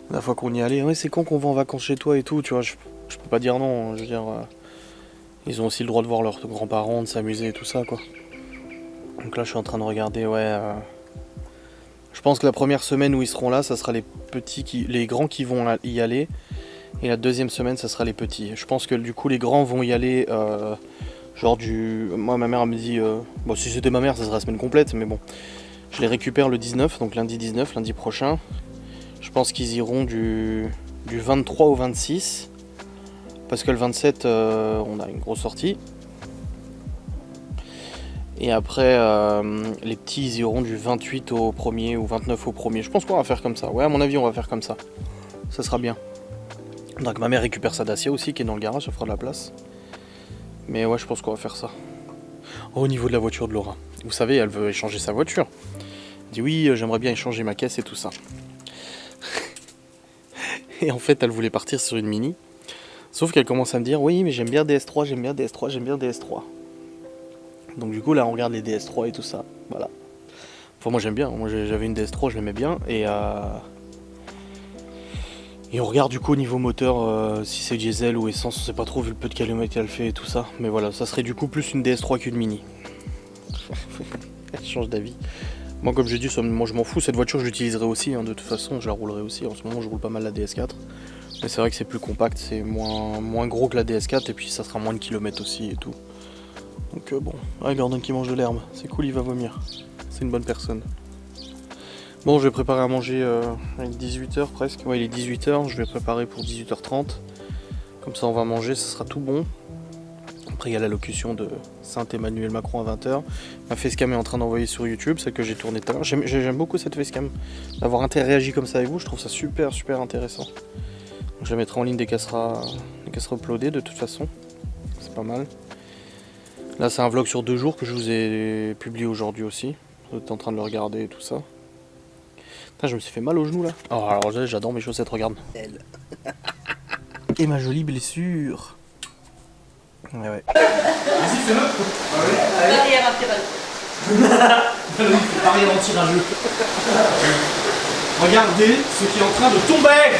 La fois qu'on y allait, ouais c'est quand qu'on va en vacances chez toi et tout, tu vois, je peux pas dire non, je veux dire, ils ont aussi le droit de voir leurs grands-parents, de s'amuser et tout ça quoi. Donc là je suis en train de regarder, je pense que la première semaine où ils seront là, ça sera les grands qui vont y aller, et la deuxième semaine ça sera les petits. Je pense que du coup les grands vont y aller, moi ma mère elle me dit, bon si c'était ma mère ça serait la semaine complète, mais bon. Je les récupère le 19, donc lundi 19, lundi prochain. Je pense qu'ils iront du 23 au 26. Parce que le 27, on a une grosse sortie. Et après, les petits, ils iront du 28 au 1er ou 29 au 1er. Je pense qu'on va faire comme ça. Ouais, à mon avis, on va faire comme ça. Ça sera bien. Donc ma mère récupère sa Dacia aussi, qui est dans le garage, ça fera de la place. Mais ouais, je pense qu'on va faire ça. Au niveau de la voiture de Laura. Vous savez, elle veut échanger sa voiture. Elle dit oui, j'aimerais bien échanger ma caisse et tout ça. Et en fait, elle voulait partir sur une Mini. Sauf qu'elle commence à me dire oui, mais j'aime bien DS3, j'aime bien DS3. Donc du coup, là, on regarde les DS3 et tout ça. Voilà. Enfin, moi, j'aime bien. Moi, j'avais une DS3, je l'aimais bien. Et on regarde du coup au niveau moteur, si c'est diesel ou essence, on sait pas trop vu le peu de kilomètres qu'elle fait et tout ça. Mais voilà, ça serait du coup plus une DS3 qu'une Mini. Elle change d'avis. Moi comme j'ai dit, moi je m'en fous, cette voiture je l'utiliserai aussi, hein, de toute façon je la roulerai aussi. En ce moment je roule pas mal la DS4. Mais c'est vrai que c'est plus compact, c'est moins gros que la DS4 et puis ça sera moins de kilomètres aussi et tout. Donc bon, Gordon qui mange de l'herbe, c'est cool, il va vomir. C'est une bonne personne. Bon, je vais préparer à manger à 18h presque. Ouais, il est 18h, je vais préparer pour 18h30. Comme ça on va manger, ça sera tout bon. Après il y a l'allocution de Saint-Emmanuel Macron à 20h. Ma facecam est en train d'envoyer sur YouTube, celle que j'ai tournée tout à l'heure. J'aime beaucoup cette facecam. D'avoir interagi comme ça avec vous, je trouve ça super intéressant. Donc, je la mettrai en ligne dès qu'elle sera uploadée de toute façon. C'est pas mal. Là c'est un vlog sur 2 jours que je vous ai publié aujourd'hui aussi. Vous êtes en train de le regarder et tout ça. Putain, je me suis fait mal au genou là. Oh alors j'adore mes chaussettes, regarde. Et ma jolie blessure. Ouais, ouais. Vas-y, fais-le. Barrière anti-rage. Barrière anti-rageux. Regardez ce qui est en train de tomber.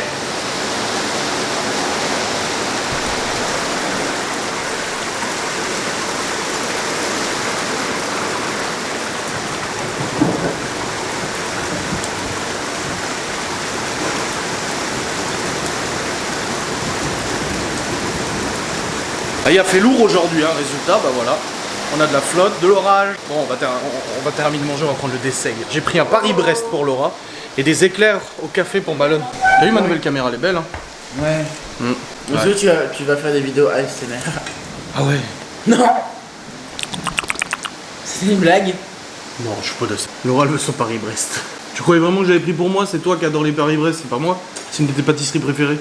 Ah, il a fait lourd aujourd'hui, hein, résultat, bah voilà. On a de la flotte, de l'orage. Bon, on va terminer de manger, on va prendre le desseg. J'ai pris un Paris-Brest pour Laura et des éclairs au café pour Malone. T'as vu ma nouvelle caméra, elle est belle, hein? Ouais. Ouais. Tu vas faire des vidéos ASMR. Ah ouais? Non. C'est une blague. Non, je suis pas de ça. Laura, elle veut son Paris-Brest. Tu croyais vraiment que j'avais pris pour moi? C'est toi qui adore les Paris-Brest, c'est pas moi? C'est une de tes pâtisseries préférées.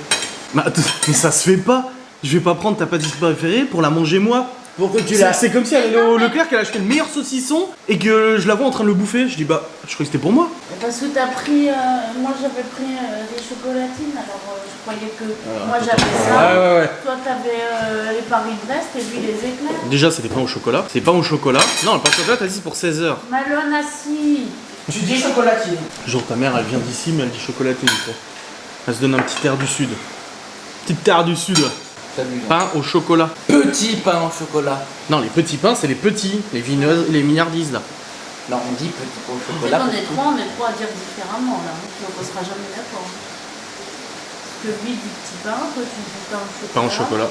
Mais, attends, mais ça se fait pas. Je vais pas prendre ta pâtisserie préférée pour la manger moi. Pour que tu la... C'est comme si elle allait au Leclerc, qu'elle a acheté le meilleur saucisson et que je la vois en train de le bouffer. Je dis bah, je croyais que c'était pour moi. Parce que t'as pris. Moi j'avais pris des chocolatines, alors je croyais que. Moi j'avais ça. Ouais. Toi t'avais les Paris-Brest et puis les éclairs. Déjà, c'est des pains au chocolat. C'est pas au chocolat. Non, le pain au chocolat, t'as dit c'est pour 16h. Malone assis. Tu dis chocolatine. Genre, ta mère, elle vient d'ici, mais elle dit chocolatine, quoi. Elle se donne un petit air du sud. Petite terre du sud. Pain au chocolat. Petit pain au chocolat. Non, les petits pains, c'est les petits. Les vineuses, les milliardises, là. Non, on dit petit pain au En fait, chocolat. on est trois à dire différemment là. Donc on sera jamais d'accord. Parce que lui dit petit pain, toi tu dis pain au chocolat. Pain au chocolat.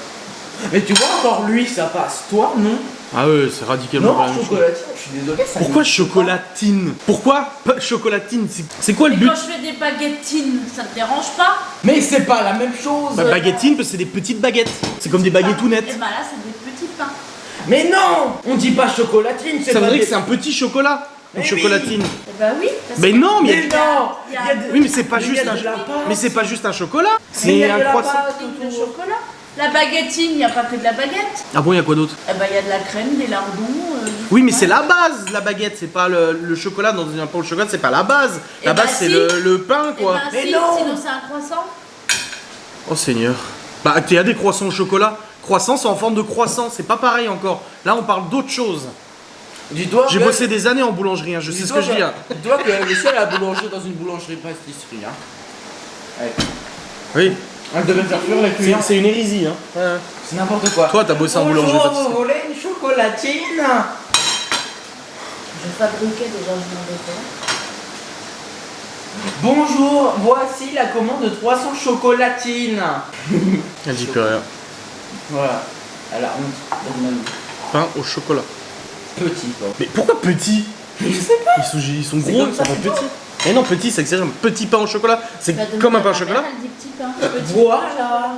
Mais tu vois, encore lui, ça passe. Toi, non. Ah ouais, c'est radicalement pas la Non, même chose. chocolatine, je suis désolé. Ça Pourquoi n'existe pas. chocolatine? Pourquoi chocolatine? C'est quoi le Mais but? quand je fais des baguettines, ça te dérange pas? Mais c'est pas la même chose. Bah, baguettine, parce que c'est des petites baguettes. C'est comme des baguettounettes. Et bah là c'est des petits pains. Mais non, on dit pas chocolatine, c'est Ça pas veut dire des- que c'est un petit chocolat. Une Mais chocolatine. Et bah oui. Parce Mais que- non, mais. Mais non, Il y a de- Oui, mais c'est pas Mais il y juste a un. de la pâte. Mais c'est pas juste un chocolat. Mais il y C'est a de un la croissant. pâte de autour. chocolat. La baguettine, il n'y a pas que de la baguette. Ah bon, il y a quoi d'autre? Eh ben, il y a de la crème, des lardons. du Oui, mais c'est fromage. la base, la baguette. C'est pas le chocolat dans un pain au chocolat, c'est pas la base. La Eh ben base, c'est si. le pain, Eh quoi. ben, Mais si, non. sinon c'est un croissant. Oh Seigneur. Bah, il y a des croissants au chocolat. Croissants, c'est en forme de croissant, c'est pas pareil encore. Là, on parle d'autre chose. Dis-toi J'ai que- bossé des années en boulangerie, hein, je sais ce que je dis. Hein. Dis-toi que je suis à la boulangerie dans une boulangerie pâtisserie. Hein. Ouais. Oui, Elle devait faire fuir les clients. c'est une hérésie. Hein. Ouais. C'est n'importe quoi. Toi, t'as bossé en boulangerie Bonjour, pâtisserie. vous voulez une chocolatine? Je fabriquais déjà, je m'en vais pas. Bonjour, voici la commande de 300 chocolatines. Elle dit plus rien. Voilà, elle a honte. Elle Pain au chocolat. Petit quoi. Mais pourquoi petit? Je sais pas. Ils sont C'est gros, comme ça ça, va c'est petit. Et non, petit, c'est exagéré. Petit pain au chocolat, c'est Bah, comme un demande pain à au ta chocolat. mère, Elle dit petit pain. Petit Voilà.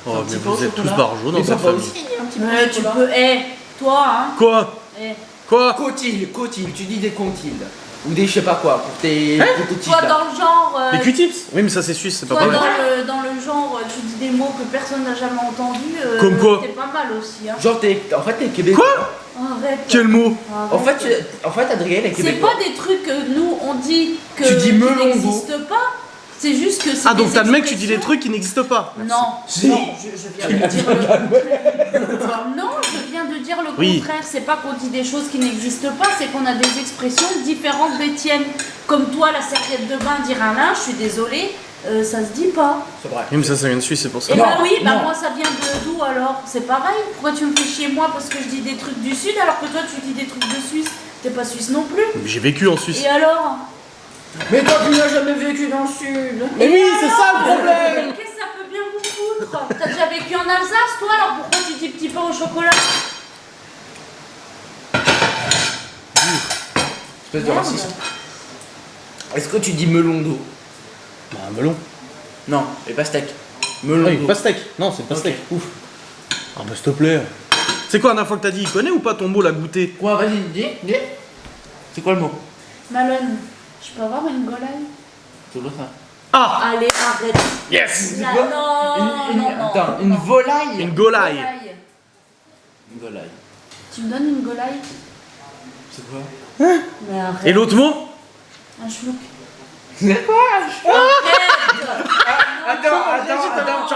Oh, Un mais petit peu vous au êtes tous chocolat. barjots dans Mais cette papa famille. aussi, un petit peu Mais au tu chocolat. peux. Toi, hein. Quoi? Eh, Quoi? Cotil, tu dis des contiles. Ou des je sais pas quoi, pour tes petites toi, dans le genre. Les Q-tips? Oui, mais ça c'est suisse, c'est pas Toi, pareil. dans le genre, tu dis des mots que personne n'a jamais entendus. Comme quoi? T'es pas mal aussi, hein. Genre en fait t'es québécois. Arrête. Quel mot? Arrête. En fait Adrien est C'est québécois. pas des trucs que nous on dit que Tu dis qui melon n'existent pas. C'est juste que c'est Ah, donc des t'as le mec, tu dis des expressions. trucs qui n'existent pas. Non, Si. non, je viens de dire le Non, je viens de dire le Oui. contraire. C'est pas qu'on dit des choses qui n'existent pas, c'est qu'on a des expressions différentes des tiennes. Comme toi, la serviette de bain, dire un linge, je suis désolée, ça se dit pas. C'est vrai. Oui, mais ça vient de Suisse, c'est pour ça. Et Non, bah oui, bah non. moi ça vient de d'où alors? C'est pareil. Pourquoi tu me fais chier moi parce que je dis des trucs du sud alors que toi tu dis des trucs de Suisse? T'es pas suisse non plus. Mais j'ai vécu en Suisse. Et alors? Mais toi tu n'as jamais vécu dans le sud. Mais oui, c'est ça le Mais problème. qu'est-ce que ça peut bien vous foutre? T'as déjà vécu en Alsace toi alors pourquoi tu dis petit pain au chocolat? Espèce de Merde. raciste. Est-ce que tu dis melon d'eau? Bah, un melon. Non, les pastèques. Melon Oui, d'eau. pastèque. Non, c'est pastèque. Ouf. Ah bah s'il te plaît. C'est quoi la dernière fois que t'as dit? Il connaît ou pas ton mot l'a goûté? Quoi, vas-y, dis. C'est quoi le mot? Malone, je peux avoir une golaille? C'est quoi ça? Ah! Allez, arrête. Yes! Là, quoi non, non, non. Attends, une non. volaille. Une golaille. Golaille. Une volaille. Tu me donnes une golaille? C'est quoi? Mais arrête. Et l'autre mot? Un chlouk. C'est quoi? Arrête. Attends.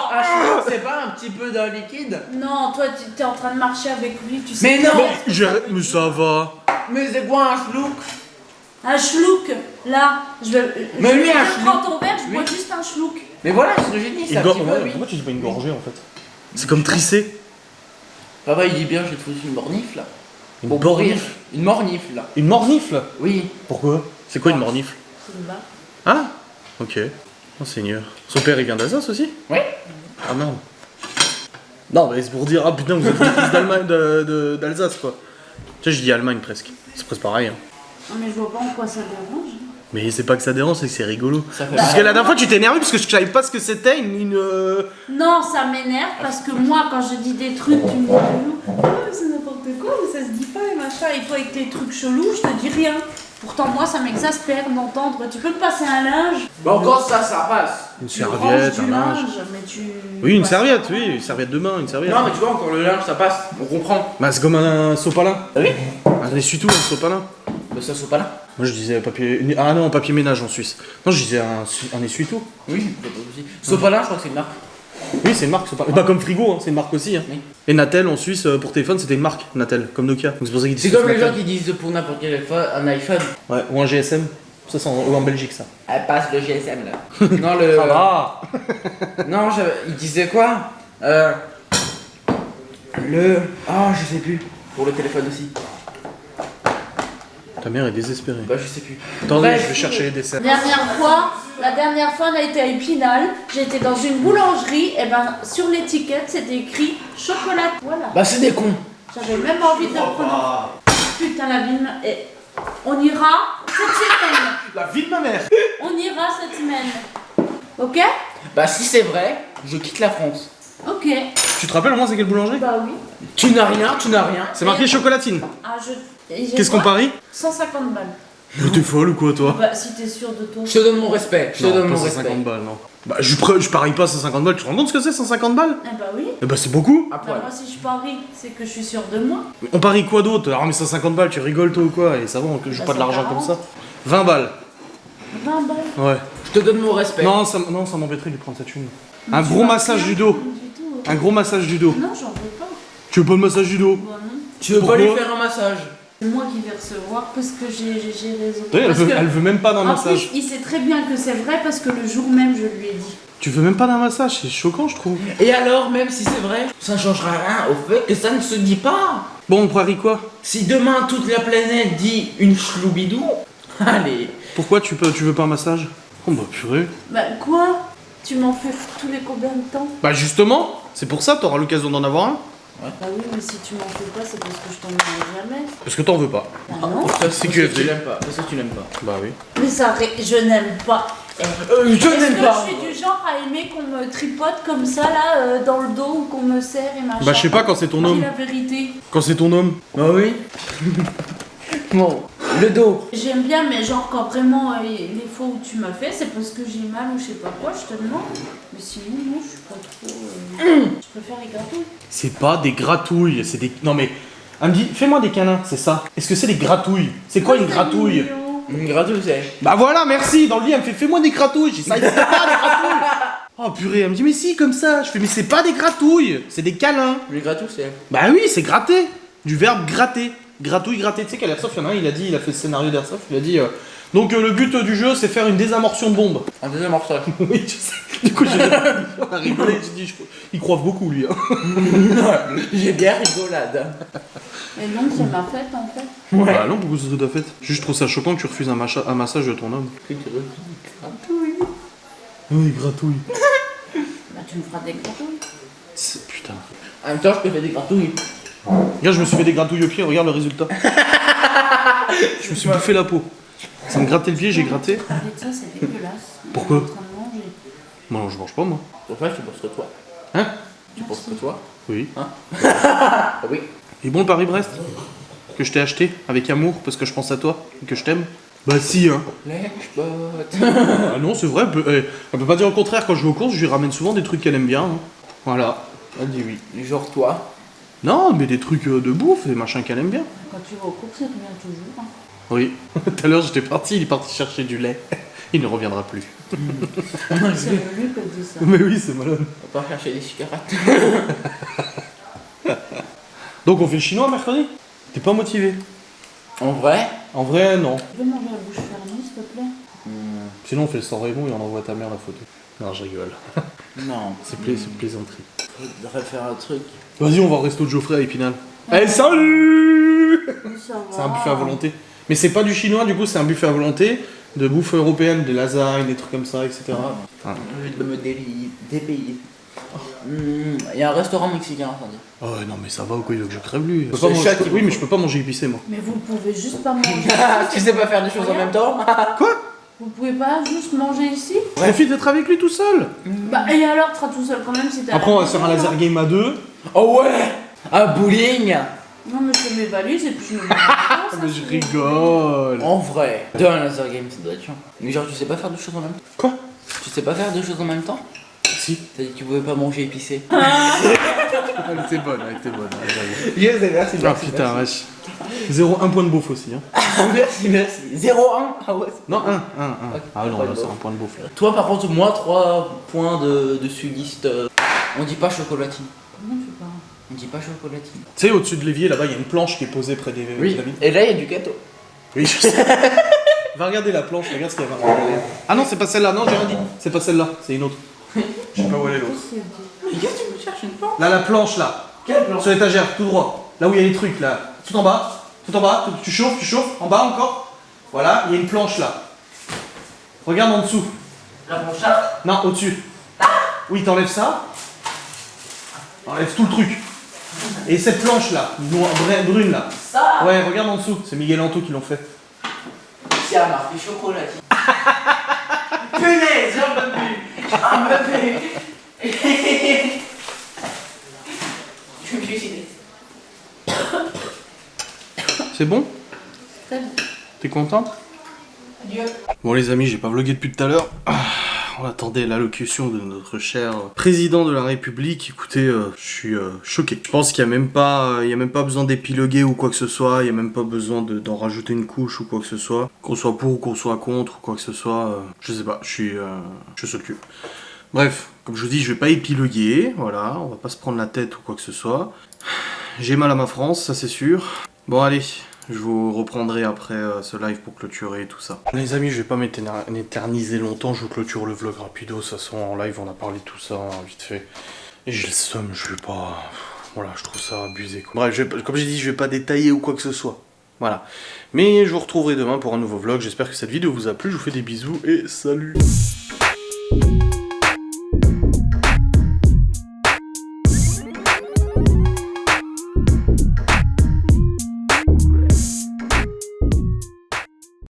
Un schluck, c'est pas un petit peu d'un liquide? Non, toi, tu es en train de marcher avec lui, tu sais. Mais non. Mais ça va. Mais c'est quoi un schluck? Un schluck, là, Mais lui, un je prends schluck. ton verre, je Oui. bois juste un schluck. Mais voilà, c'est ce que j'ai dit, c'est un petit peu, oui. Pourquoi tu dis pas une gorgée en fait? C'est comme trisser. Papa, il dit bien, j'ai foutu une mornifle là. Une Pour bornifle. mourir. Une mornifle là. Une mornifle? Oui. Pourquoi? C'est quoi une mornifle? C'est une barre. Ah, ok. Oh Seigneur. Son père il vient d'Alsace aussi? Oui. Ah non. Non, mais c'est pour dire, ah putain, vous êtes des fils d'Allemagne, d'Alsace quoi. Tu sais, je dis Allemagne presque. C'est presque pareil. Hein. Non, mais je vois pas en quoi ça dérange. Mais c'est pas que ça dérange, c'est que c'est rigolo. Ça fait Parce que la dernière fois tu t'es énervé parce que je savais pas ce que c'était Non, ça m'énerve parce que moi, quand je dis des trucs, tu me dis oh, c'est n'importe quoi, mais ça se dit pas et machin. Et toi, avec tes trucs chelous, je te dis rien. Pourtant, moi, ça m'exaspère d'entendre. Tu peux me passer un linge? Bon, encore ça passe. Une Tu ranges serviette, du un linge. mais tu. Oui, une Ouais, serviette, ça- oui, une serviette de bain, une serviette. Non, mais tu vois, encore le linge, ça passe. On comprend. Bah, c'est comme un sopalin. Ah oui. Un essuie-tout, un sopalin. Mais ça saute pas là. Moi je disais papier. Ah non, papier ménage en Suisse. Non, je disais un essuie-tout. Oui, aussi. Sopalin, je crois que c'est une marque. Oui, c'est une marque, Sopalin. Bah, comme frigo, hein, c'est une marque aussi. Hein. Oui. Et Natel en Suisse, pour téléphone, c'était une marque, Natel, comme Nokia. Donc c'est pour ça qu'ils disent C'est que comme les gens Natel. qui disent pour n'importe quel iPhone, un iPhone. Ouais, ou un GSM. Ça, c'est en Belgique, ça. Elle passe le GSM là. Non, le. Ça va. Non, il disait quoi Le. Oh, je sais plus. Pour le téléphone aussi. Ta mère est désespérée. Bah, je sais plus. Attendez, Bref. je vais chercher les desserts. La dernière fois, on a été à Épinal. J'étais dans une boulangerie. Et ben, sur l'étiquette, c'était écrit chocolat. Voilà. Bah, c'est des cons. J'avais même envie de le prendre. Putain, la vie. Et on ira cette semaine. La vie de ma mère. On ira cette semaine. Ok? Bah, si c'est vrai, je quitte la France. Ok. Tu te rappelles au moins c'est quelle boulangerie? Bah oui. Tu n'as rien, tu n'as rien. C'est marqué chocolatine. Ah, et j'ai Qu'est-ce qu'on quoi parie? 150 balles. Mais t'es folle ou quoi, toi? Bah, si t'es sûr de toi. Je te donne mon respect. Je te Non, donne pas mon 150 respect. balles, non. Bah, je parie pas 150 balles. Tu te rends compte ce que c'est 150 balles? Eh bah oui. Eh bah, c'est beaucoup. À Bah, poil. moi, si je parie, c'est que je suis sûre de moi. On parie quoi d'autre? Ah, mais 150 balles, tu rigoles toi ou quoi? Et ça va, on joue Bah, pas de l'argent 140. comme ça. 20 balles. 20 balles. Ouais. Je te donne mon respect. Non, ça m'embêterait de lui prendre cette thune. Mais Un tu gros vas massage rien du dos. prendre du tout. Un gros massage du dos. Non, j'en veux pas. Tu veux pas le massage du dos? Bah non. Tu veux pas Pourquoi lui faire un massage? C'est moi qui vais recevoir parce que j'ai raison. Elle Parce veut, que, elle veut même pas d'un en massage. plus, il sait très bien que c'est vrai parce que le jour même, je lui ai dit. Tu veux même pas d'un massage? C'est choquant, je trouve. Et alors, même si c'est vrai, ça ne changera rien au fait que ça ne se dit pas. Bon, on parie quoi? Si demain toute la planète dit une chloubidou, allez. Pourquoi tu veux pas un massage? Oh bah purée. Bah quoi? Tu m'en fais tous les combien de temps? Bah justement, c'est pour ça, t'auras l'occasion d'en avoir un. Bah oui, mais si tu m'en fais pas, c'est parce que je t'en ai jamais. Parce que t'en veux pas. Ah non? Parce que QFD. tu l'aimes pas. Parce que tu l'aimes pas. Bah oui. Mais ça, je n'aime pas. Eh. Je Est-ce n'aime que pas. je suis du genre à aimer qu'on me tripote comme ça là dans le dos ou qu'on me serre et machin? Bah je sais pas quand c'est ton Dis homme. la vérité. Quand c'est ton homme. Bah oui. Bon, le dos. J'aime bien, mais genre quand vraiment les fois où tu m'as fait, c'est parce que j'ai mal ou je sais pas quoi, je te demande. Mais sinon, non, je suis pas trop. Je préfère les gâteaux. C'est pas des gratouilles, c'est des. Non mais. Elle me dit, fais-moi des câlins, c'est ça. Est-ce que c'est des gratouilles? C'est quoi une gratouille? Une gratouille, c'est. Bah voilà, merci. Dans le lit, elle me fait, fais-moi des gratouilles. J'ai ça, c'est pas des gratouilles. Oh purée, elle me dit, mais si, comme ça. Je fais, mais c'est pas des gratouilles, c'est des câlins. Une gratouille, c'est. Bah oui, c'est gratter. Du verbe gratter. Gratouille, gratter. Tu sais qu'à l'Airsoft, il y en a un, il a fait le scénario d'Airsoft, il a dit. Donc le but du jeu, c'est faire une désamortion de bombe. Un deuxième morceau. Oui, je sais. Du coup, on a rigolé, j'ai dit, il croit beaucoup, lui. Hein. J'ai bien rigolade. Et donc, c'est ma fête en fait. Ouais. Bah non, pourquoi c'est ta fête? Juste, je trouve ça choquant que tu refuses un massage de ton homme. Gratouille. Oui, gratouille. Bah, tu me feras des gratouilles. Putain. En même temps, je peux faire des gratouilles. Regarde, je me suis fait des gratouilles au pied, regarde le résultat. Je me suis bouffé la peau. Ça me grattait le pied, j'ai gratté. Avec ça, c'est dégueulasse. Pourquoi? On est en train de manger. Moi, non, je mange pas, moi. Pour ça, tu penses que toi. Hein? Tu penses que toi. Oui. Ah oui. Et bon, le Paris-Brest? Que je t'ai acheté avec amour, parce que je pense à toi, et que je t'aime? Bah si, hein. L'exploit. Ah non, c'est vrai, elle peut pas dire le contraire. Quand je vais aux courses, je lui ramène souvent des trucs qu'elle aime bien. Hein. Voilà. Elle dit oui. Genre toi. Non, mais des trucs de bouffe et machin qu'elle aime bien. Quand tu vas aux courses, ça te vient toujours. Hein. Oui. Tout à l'heure, j'étais parti, il est parti chercher du lait. Il ne reviendra plus. C'est lui qui dit ça. Mais oui, c'est malade. On va pas chercher des cigarettes. Donc on fait le chinois mercredi? T'es pas motivé? En vrai? En vrai, non. Tu veux manger la bouche fermée, s'il te plaît? Sinon on fait le San Remo et on envoie ta mère la photo. Non, je rigole. Non. C'est plaisanterie. Faudrait faire un truc. Vas-y, on va au resto de Geoffrey à Épinal. Eh, salut! Ça va. C'est un buffet à volonté. Mais c'est pas du chinois, du coup, c'est un buffet à volonté de bouffe européenne, des lasagnes, des trucs comme ça, etc. Ah. Je vais me dépayer. Il y a un restaurant mexicain, attendez. Oh non, mais ça va ou quoi, il veut que je crève lui. C'est le chat qui Oui, vous mais faut. je peux pas manger épicé, moi. Mais vous pouvez juste pas manger. Tu sais pas faire des choses en même temps? Vous pouvez pas juste manger ici? Profite d'être avec lui tout seul. Bah, et alors, tu seras tout seul quand même si t'as. Après, on va se faire un laser game à 2. Oh ouais! Un bowling! Non, mais je fais mes valises et puis je me mets en vacances, Mais hein, je si rigole. En vrai, un laser game, ça doit être chiant. Mais genre, tu sais pas faire deux choses en même temps? Quoi? Tu sais pas faire deux choses en même temps? Si. T'as dit que tu pouvais pas manger épicé. Elle était bonne, elle était bonne. Yes, merci, Ah putain, wesh. 1 point de bouffe aussi, hein. merci, merci. 0-1? Ah ouais. Non, 1. Ok. Ah non, Pas là, de c'est bouffe. un point de bouffe. Là. Toi, par contre, moi, 3 points de sudiste. On dit pas chocolatine. Comment tu parles? On dit pas chocolatine. Tu sais, au-dessus de l'évier, là-bas, il y a une planche qui est posée près des Oui. vitamines. Et là, il y a du gâteau. Oui, je sais. Va regarder la planche, regarde ce qu'il y a derrière. Ah non, c'est pas celle-là, non, j'ai rien dit. C'est pas celle-là, c'est une autre. Je sais pas où elle est l'autre. Qu'est-ce qu'il dit? Mais qu'est-ce que tu me cherches une planche? Là, la planche, là. Quelle planche? Sur l'étagère, tout droit. Là où il y a les trucs, là. Tout en bas. Tu chauffes. En bas encore. Voilà, il y a une planche là. Regarde en dessous. La planche là? Non, au-dessus. Oui, t'enlèves ça. Enlève tout le truc. Et cette planche là, brune là. Ça? Ouais, regarde en dessous. C'est Miguel Anto qui l'ont fait. C'est à marqué chocolatine. Punaise, j'en peux plus. J'en peux plus. Je me suis suicidé. C'est bon? Très bien. T'es content? Adieu. Bon les amis, j'ai pas vlogué depuis tout à l'heure. On attendait l'allocution de notre cher président de la République. Écoutez, je suis choqué. Je pense qu'il y a même pas besoin d'épiloguer ou quoi que ce soit. Il y a même pas besoin d'en rajouter une couche ou quoi que ce soit. Qu'on soit pour ou qu'on soit contre ou quoi que ce soit. Je sais pas, je suis sur le cul. Bref, comme je vous dis, je vais pas épiloguer. Voilà, on va pas se prendre la tête ou quoi que ce soit. J'ai mal à ma France, ça c'est sûr. Bon allez, je vous reprendrai après ce live pour clôturer tout ça. Les amis, je vais pas m'éterniser longtemps, je vous clôture le vlog rapido. De toute façon, en live, on a parlé de tout ça vite fait. Et j'ai le seum, je vais pas... Voilà, je trouve ça abusé. Quoi. Bref, comme j'ai dit, je vais pas détailler ou quoi que ce soit. Voilà. Mais je vous retrouverai demain pour un nouveau vlog. J'espère que cette vidéo vous a plu. Je vous fais des bisous et salut.